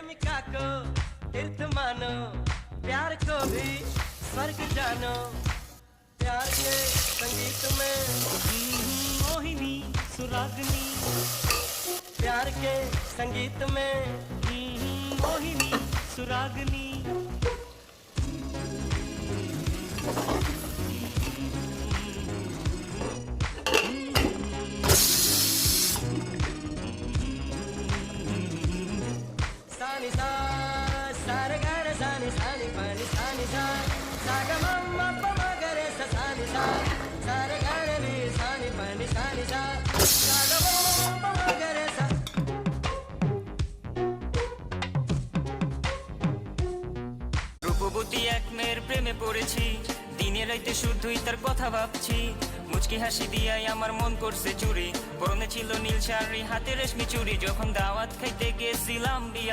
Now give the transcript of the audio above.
प्रेमिका को तीर्थ मानो, प्यार को भी स्वर्ग जानो। प्यार के संगीत में मोहिनी सुरागनी, प्यार के संगीत में मोहिनी सुरागनी। सानी सा सारे गारे सानी सानी पानी सानी सा सागा मम्मा पमा करे सा सानी सा सारे गारे नी सानी पानी सानी सा सागा मम्मा पमा करे सा। রূপবতী এক মেয়ের প্রেমে পড়েছি, দিনে রাইতে শুধুই তার কথা ভাবছি। মুচকি হাসি দিয়াই আমার মন করছে চুরি, পরনে ছিল নীল শাড়ি হাতে রেশমি চুড়ি। যখন দাওয়াত খাইতে গেছিলাম বিয়া